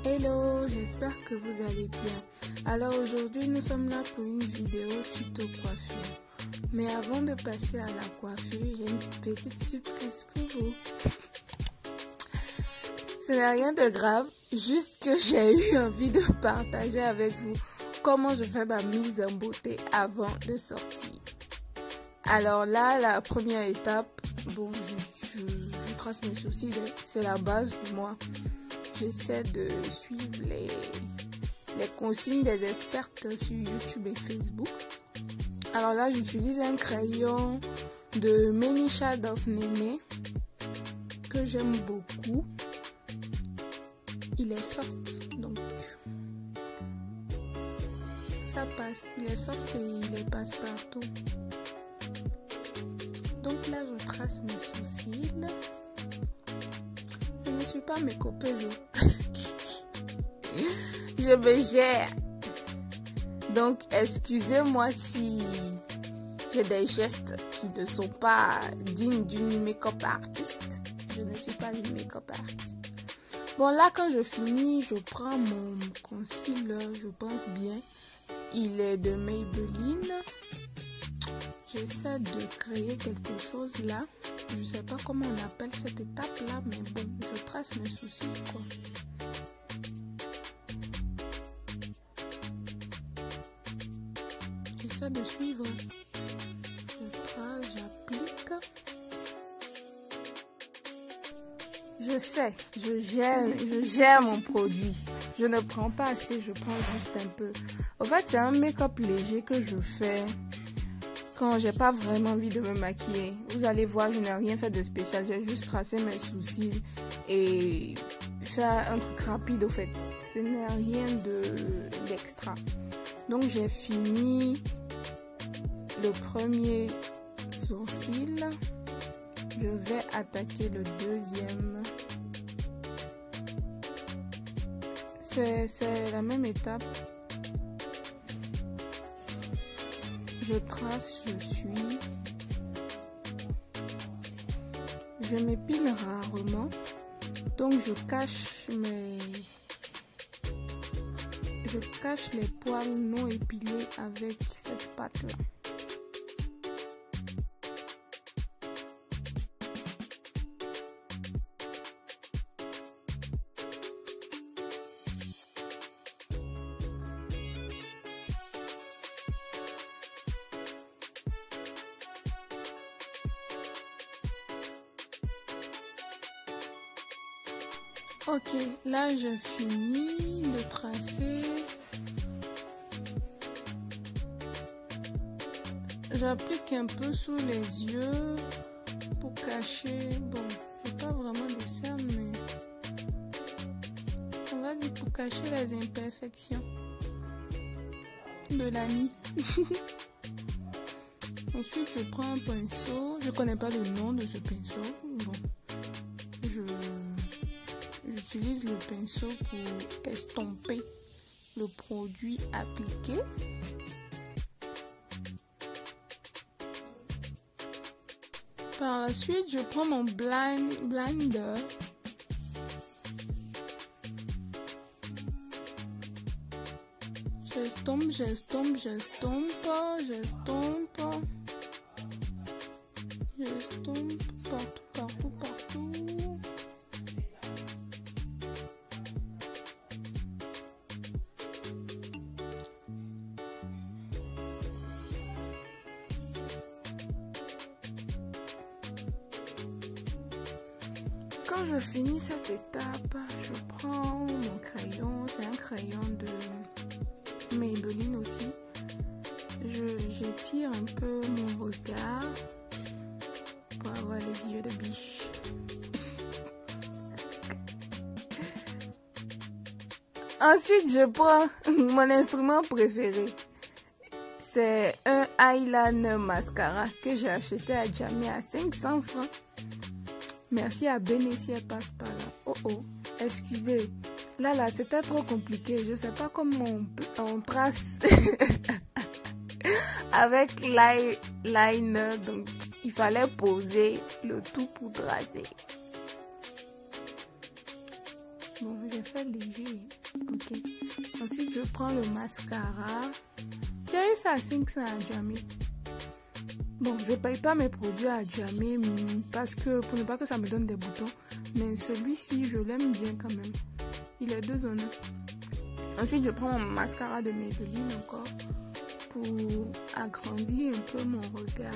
Hello, j'espère que vous allez bien. Alors aujourd'hui, nous sommes là pour une vidéo tuto coiffure. Mais avant de passer à la coiffure, j'ai une petite surprise pour vous. Ce n'est rien de grave, juste que j'ai eu envie de partager avec vous comment je fais ma mise en beauté avant de sortir. Alors là, la première étape, bon, je trace mes sourcils, c'est la base pour moi. J'essaie de suivre les consignes des expertes sur YouTube et Facebook. Alors là, j'utilise un crayon de Many Shades of Nene que j'aime beaucoup. Il est soft, donc ça passe. Il est soft et il est passe-partout. Donc là, je trace mes sourcils. Je ne suis pas mécopeuse. Je me gère. Donc, excusez-moi si j'ai des gestes qui ne sont pas dignes d'une make-up artiste. Je ne suis pas une make-up artiste. Bon, là, quand je finis, je prends mon concealer. Je pense bien. Il est de Maybelline. J'essaie de créer quelque chose là. Je ne sais pas comment on appelle cette étape là, mais bon, je trace mes sourcils quoi. J'essaie de suivre. Je trace, j'applique. Je sais, je gère mon produit. Je ne prends pas assez, je prends juste un peu. En fait, c'est un make-up léger que je fais quand j'ai pas vraiment envie de me maquiller. Vous allez voir, je n'ai rien fait de spécial. J'ai juste tracé mes sourcils et fait un truc rapide au fait. Ce n'est rien d'extra. Donc j'ai fini le premier sourcil. Je vais attaquer le deuxième. C'est la même étape. Je trace, je suis. Je m'épile rarement. Donc je cache les poils non épilés avec cette pâte-là. Ok, là je finis de tracer. J'applique un peu sous les yeux pour cacher. Bon, j'ai pas vraiment de cerne, mais on va dire pour cacher les imperfections de la nuit. Ensuite, je prends un pinceau. Je connais pas le nom de ce pinceau. Bon, j'utilise le pinceau pour estomper le produit appliqué. Par la suite, je prends mon blender. J'estompe, j'estompe, j'estompe, j'estompe. J'estompe partout, partout, partout. Quand je finis cette étape, je prends mon crayon. C'est un crayon de Maybelline aussi. J'étire un peu mon regard pour avoir les yeux de biche. Ensuite, je prends mon instrument préféré. C'est un eyeliner mascara que j'ai acheté à Jamie à 500 francs. Merci à Bénétie, elle passe par là. Oh oh, excusez. Là, c'était trop compliqué. Je sais pas comment on trace avec l'eyeliner. Donc, il fallait poser le tout pour tracer. Bon, j'ai fait léger. Ok. Ensuite, je prends le mascara. J'ai eu ça à 500 à Jamé. Bon, je ne paye pas mes produits à Jamé parce que pour ne pas que ça me donne des boutons. Mais celui-ci, je l'aime bien quand même. Il est 2 en 1. Ensuite, je prends mon mascara de Maybelline encore pour agrandir un peu mon regard.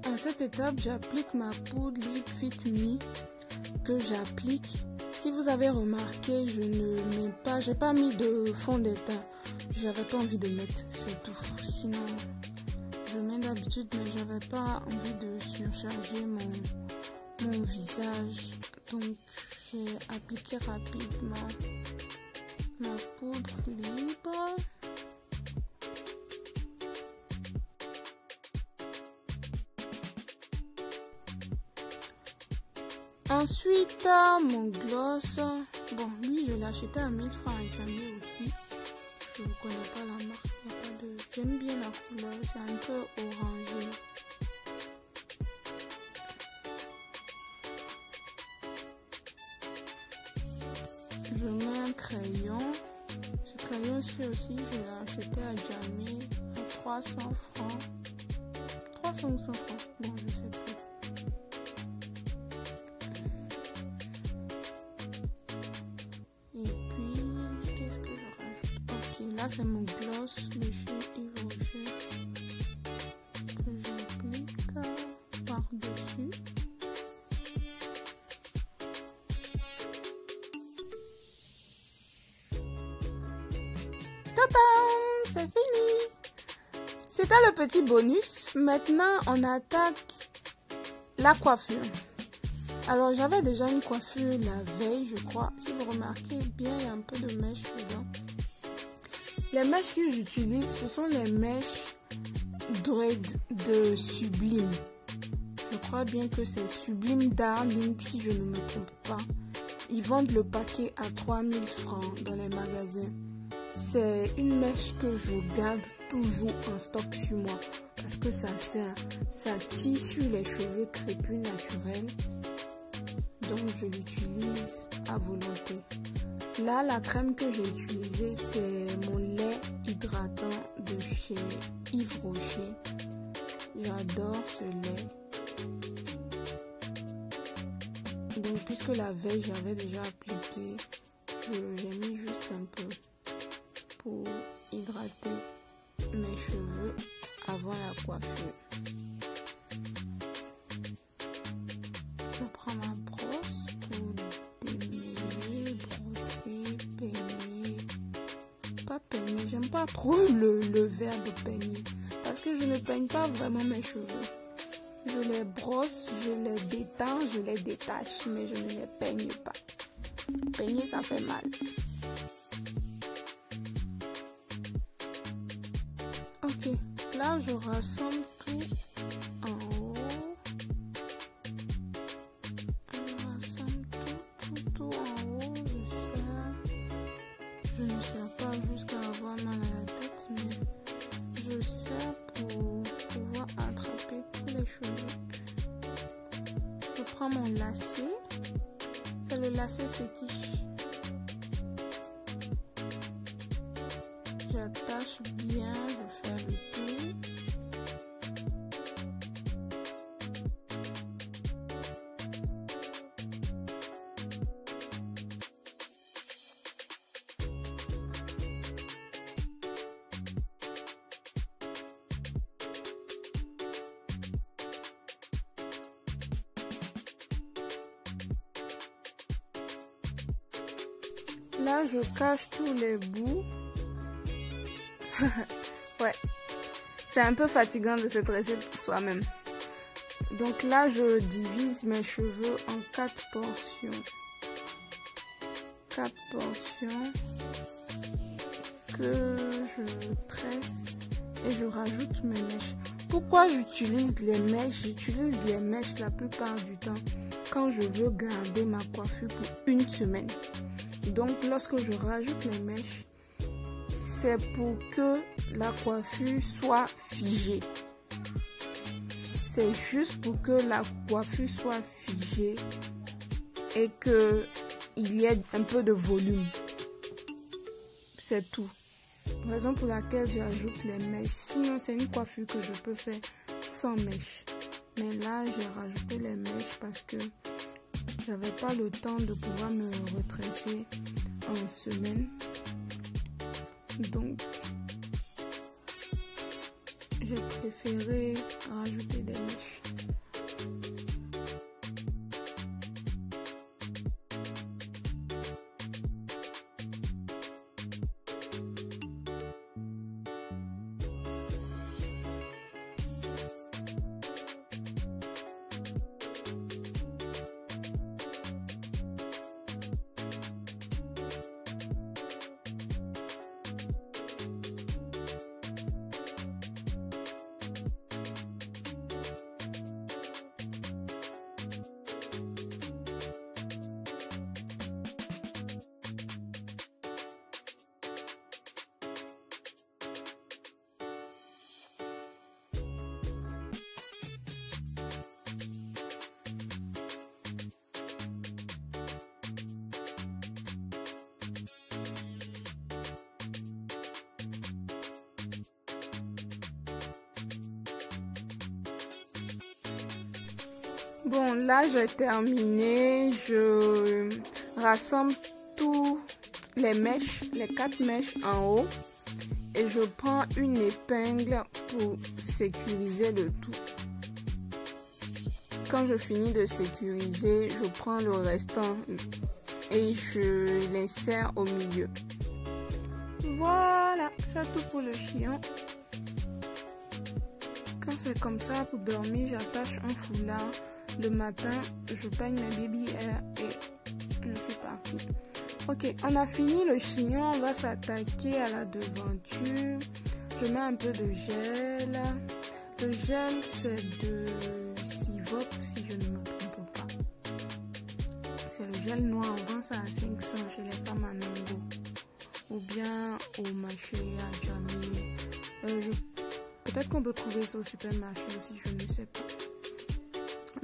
À cette étape, j'applique ma poudre Lip Fit Me que j'applique. Si vous avez remarqué, je n'ai pas mis de fond de teint. J'avais pas envie de mettre, c'est tout. Sinon, je mets d'habitude, mais j'avais pas envie de surcharger mon visage. Donc, j'ai appliqué rapidement ma poudre libre. Ensuite, mon gloss. Bon, lui, je l'ai acheté à 1000 francs à Jamé aussi. Je ne connais pas la marque. J'aime bien la couleur. C'est un peu orangé. Je mets un crayon. Ce crayon-ci aussi, je l'ai acheté à Jamé à 300 francs. 300 ou 100 francs. Bon, je sais plus. Là, c'est mon gloss de chez Yves Rocher que j'applique par-dessus. Tadam! C'est fini! C'était le petit bonus. Maintenant, on attaque la coiffure. Alors, j'avais déjà une coiffure la veille, je crois. Si vous remarquez bien, il y a un peu de mèche dedans. Les mèches que j'utilise, ce sont les mèches dread de Sublime. Je crois bien que c'est Sublime Darling, si je ne me trompe pas. Ils vendent le paquet à 3000 francs dans les magasins. C'est une mèche que je garde toujours en stock sur moi. Parce que ça tire sur les cheveux crépus naturels. Donc je l'utilise à volonté. Là, la crème que j'ai utilisée, c'est mon lait hydratant de chez Yves Rocher. J'adore ce lait. Donc, puisque la veille, j'avais déjà appliqué, j'ai mis juste un peu pour hydrater mes cheveux avant la coiffure. Je prends ma brosse pour démêler, brosser, peigner. Pas peigner, j'aime pas trop le verbe peigner parce que je ne peigne pas vraiment mes cheveux. Je les brosse, je les détends, je les détache, mais je ne les peigne pas. Peigner, ça fait mal. Ok, là je rassemble tout en haut. Je rassemble tout en haut. Je serre. Je ne serre pas jusqu'à avoir mal à la tête, mais je serre pour pouvoir attraper tous les cheveux. Je prends mon lacet. C'est le lacet fétiche. J'attache bien, je fais le tour. Là, je cache tous les bouts. Ouais, c'est un peu fatigant de se dresser soi-même. Donc là, je divise mes cheveux en 4 portions. 4 portions que je tresse et je rajoute mes mèches. Pourquoi j'utilise les mèches? J'utilise les mèches la plupart du temps quand je veux garder ma coiffure pour une semaine. Donc lorsque je rajoute les mèches, c'est pour que la coiffure soit figée. c'est juste pour que la coiffure soit figée et que il y ait un peu de volume. C'est tout. Raison pour laquelle j'ajoute les mèches. Sinon, c'est une coiffure que je peux faire sans mèches. Mais là, j'ai rajouté les mèches parce que j'avais pas le temps de pouvoir me retresser en semaine. Donc, j'ai préféré rajouter des mèches. Bon, là j'ai terminé. Je rassemble toutes les mèches, les 4 mèches en haut. Et je prends une épingle pour sécuriser le tout. Quand je finis de sécuriser, je prends le restant et je l'insère au milieu. Voilà, c'est tout pour le chignon. Quand c'est comme ça, pour dormir, j'attache un foulard. Le matin, je peigne mes baby hair et je suis partie. Ok, on a fini le chignon. On va s'attaquer à la devanture. Je mets un peu de gel. Le gel, c'est de Sivop, si je ne me trompe pas. C'est le gel noir. On vend ça à 500 chez les femmes à Nango. Ou bien au marché à Jamé. Peut-être qu'on peut trouver ça au supermarché aussi, je ne sais pas.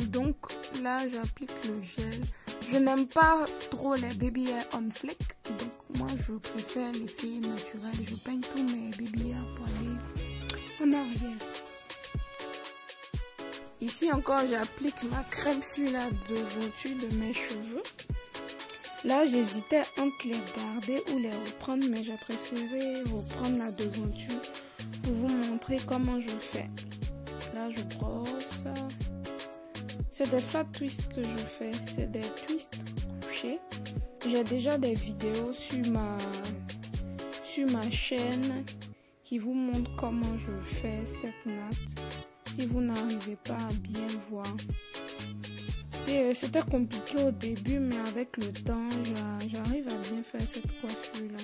Donc là, j'applique le gel. Je n'aime pas trop les baby hair on fleck. Donc moi, je préfère l'effet naturel. Je peigne tous mes baby hair pour aller en arrière. Ici encore, j'applique ma crème sur la devanture de mes cheveux. Là, j'hésitais entre les garder ou les reprendre, mais j'ai préféré reprendre la devanture pour vous montrer comment je fais. Là, je brosse. C'est des flat twists que je fais. C'est des twists couchés. J'ai déjà des vidéos sur ma chaîne qui vous montrent comment je fais cette natte. Si vous n'arrivez pas à bien voir. C'était compliqué au début, mais avec le temps, j'arrive à bien faire cette coiffure-là.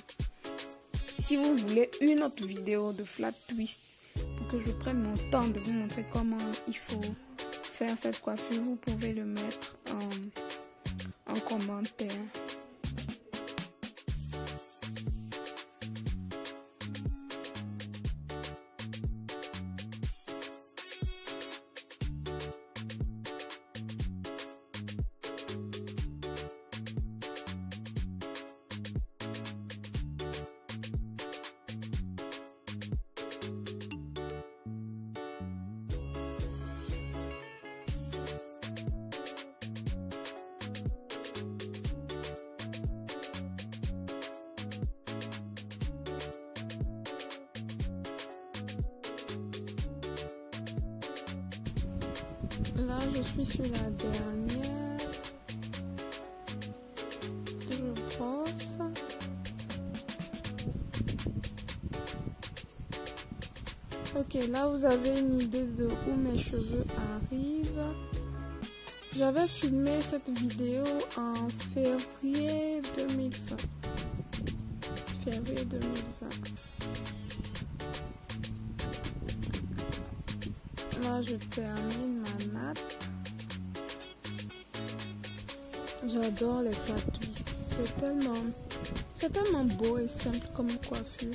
Si vous voulez une autre vidéo de flat twist pour que je prenne mon temps de vous montrer comment il faut faire cette coiffure, vous pouvez le mettre en commentaire. Là, je suis sur la dernière. Je brosse. Ok, là, vous avez une idée de où mes cheveux arrivent. J'avais filmé cette vidéo en février 2020. Février 2020. Là, je termine ma natte. J'adore les flat twists. C'est tellement beau et simple comme coiffure.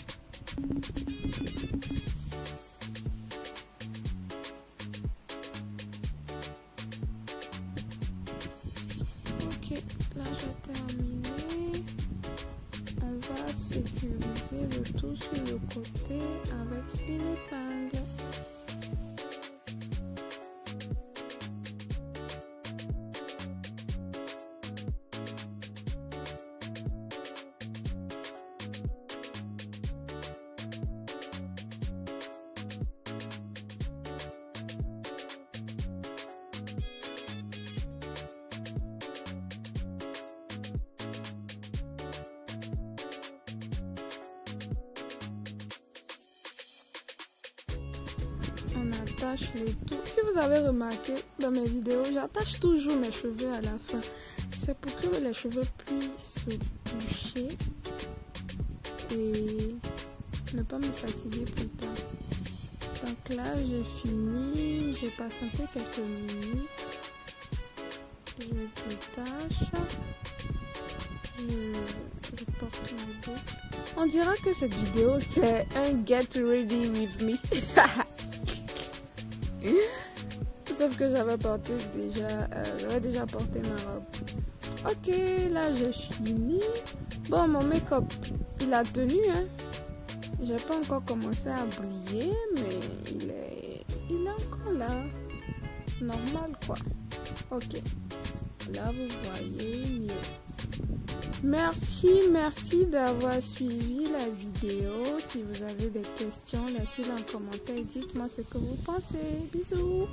là j'ai terminé. On va sécuriser le tout sur le côté avec une épingle. On attache le tout. Si vous avez remarqué dans mes vidéos, j'attache toujours mes cheveux à la fin. C'est pour que les cheveux puissent se boucher et ne pas me fatiguer plus tard. Donc là, j'ai fini. J'ai patienté quelques minutes. Je détache. Je porte mes boucles. On dira que cette vidéo, c'est un get ready with me. Sauf que j'avais déjà porté ma robe. Ok, là j'ai fini. Bon, mon make-up, il a tenu, hein. J'ai pas encore commencé à briller, mais il est encore là. Normal, quoi. Ok. Là, vous voyez mieux. Merci d'avoir suivi la vidéo. Si vous avez des questions, laissez-les en commentaire et dites-moi ce que vous pensez. Bisous.